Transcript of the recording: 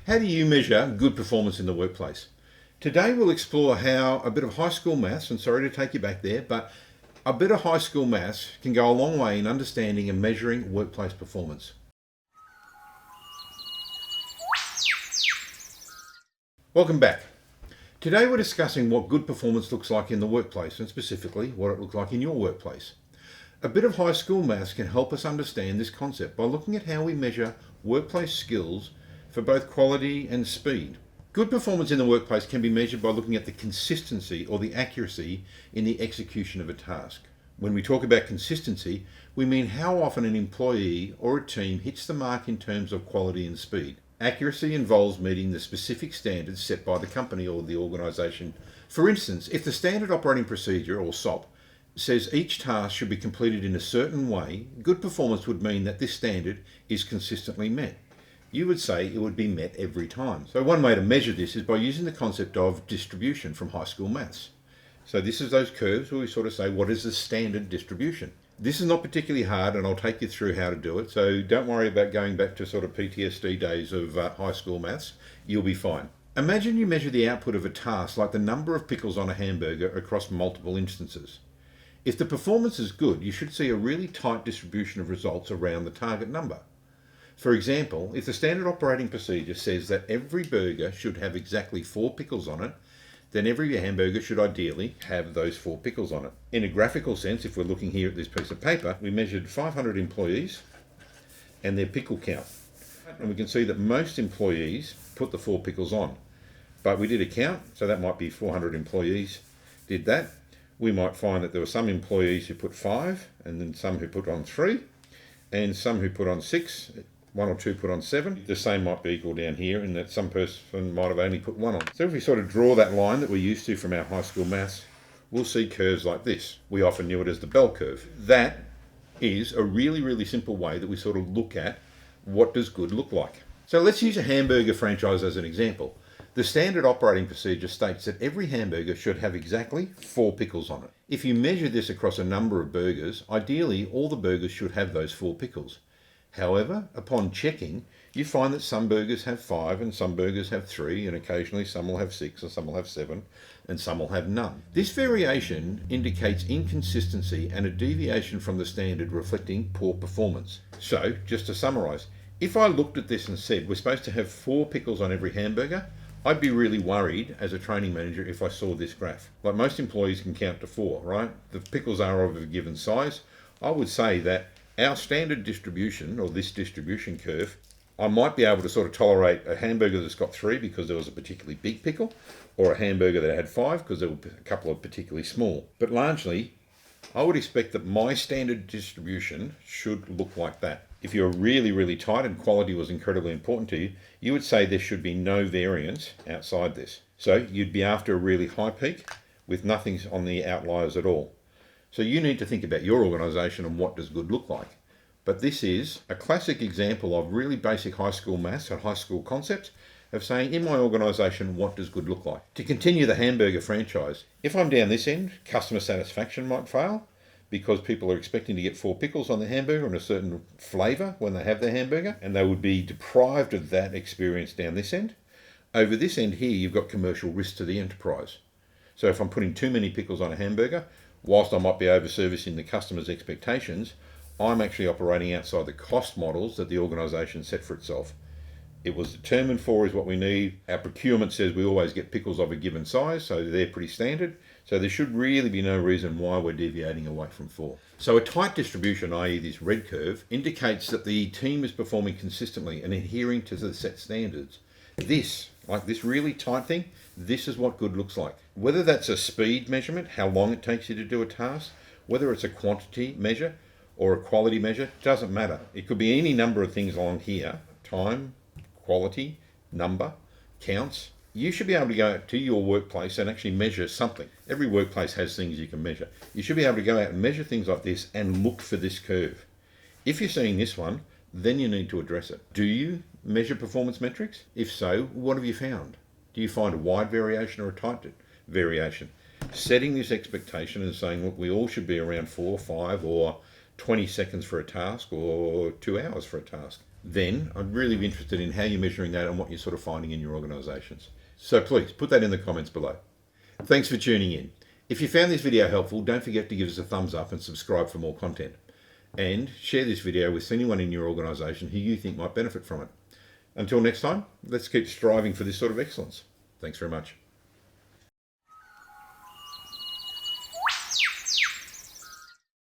How do you measure good performance in the workplace? Today we'll explore how a bit of high school maths, and sorry to take you back there, but a bit of high school maths can go a long way in understanding and measuring workplace performance. Welcome back. Today we're discussing what good performance looks like in the workplace, and specifically what it looks like in your workplace. A bit of high school maths can help us understand this concept by looking at how we measure workplace skills for both quality and speed. Good performance in the workplace can be measured by looking at the consistency or the accuracy in the execution of a task. When we talk about consistency, we mean how often an employee or a team hits the mark in terms of quality and speed. Accuracy involves meeting the specific standards set by the company or the organisation. For instance, if the Standard Operating Procedure, or SOP, says each task should be completed in a certain way, good performance would mean that this standard is consistently met. You would say it would be met every time. So one way to measure this is by using the concept of distribution from high school maths. So this is those curves where we sort of say, what is the standard distribution? This is not particularly hard, and I'll take you through how to do it. So don't worry about going back to sort of PTSD days of high school maths. You'll be fine. Imagine you measure the output of a task like the number of pickles on a hamburger across multiple instances. If the performance is good, you should see a really tight distribution of results around the target number. For example, if the Standard Operating Procedure says that every burger should have exactly 4 pickles on it, then every hamburger should ideally have those 4 pickles on it. In a graphical sense, if we're looking here at this piece of paper, we measured 500 employees and their pickle count. And we can see that most employees put the 4 pickles on. But we did a count, so that might be 400 employees did that. We might find that there were some employees who put 5, and then some who put on 3, and some who put on 6, 1 or 2 put on 7. The same might be equal down here in that some person might have only put 1 on. So if we sort of draw that line that we're used to from our high school maths, we'll see curves like this. We often knew it as the bell curve. That is a really, really simple way that we sort of look at what does good look like. So let's use a hamburger franchise as an example. The Standard Operating Procedure states that every hamburger should have exactly 4 pickles on it. If you measure this across a number of burgers, ideally all the burgers should have those 4 pickles. However, upon checking, you find that some burgers have 5 and some burgers have 3, and occasionally some will have 6 and some will have 7 and some will have none. This variation indicates inconsistency and a deviation from the standard, reflecting poor performance. So, just to summarise, if I looked at this and said we're supposed to have 4 pickles on every hamburger, I'd be really worried as a training manager if I saw this graph. Like most employees can count to 4, right? The pickles are of a given size. I would say that our standard distribution, or this distribution curve, I might be able to sort of tolerate a hamburger that's got 3 because there was a particularly big pickle, or a hamburger that had 5 because there were a couple of particularly small. But largely, I would expect that my standard distribution should look like that. If you're really, really tight and quality was incredibly important to you, you would say there should be no variance outside this. So you'd be after a really high peak with nothing on the outliers at all. So you need to think about your organisation and what does good look like. But this is a classic example of really basic high school maths and high school concepts of saying, in my organisation, what does good look like? To continue the hamburger franchise, if I'm down this end, customer satisfaction might fail because people are expecting to get 4 pickles on their hamburger and a certain flavour when they have their hamburger, and they would be deprived of that experience down this end. Over this end here, you've got commercial risk to the enterprise. So if I'm putting too many pickles on a hamburger, whilst I might be over-servicing the customer's expectations, I'm actually operating outside the cost models that the organisation set for itself. It was determined 4 is what we need. Our procurement says we always get pickles of a given size, so they're pretty standard. So there should really be no reason why we're deviating away from 4. So a tight distribution, i.e. this red curve, indicates that the team is performing consistently and adhering to the set standards. This, like this really tight thing, this is what good looks like. Whether that's a speed measurement, how long it takes you to do a task, whether it's a quantity measure or a quality measure, doesn't matter. It could be any number of things along here: time, quality, number, counts. You should be able to go to your workplace and actually measure something. Every workplace has things you can measure. You should be able to go out and measure things like this and look for this curve. If you're seeing this one, then you need to address it. Do you measure performance metrics? If so, what have you found? Do you find a wide variation or a tight variation? Setting this expectation and saying, look, we all should be around 4, 5 or 20 seconds for a task, or 2 hours for a task. then I'd really be interested in how you're measuring that and what you're sort of finding in your organisations. So please put that in the comments below. Thanks for tuning in. If you found this video helpful, don't forget to give us a thumbs up and subscribe for more content. And share this video with anyone in your organisation who you think might benefit from it. Until next time, let's keep striving for this sort of excellence. Thanks very much.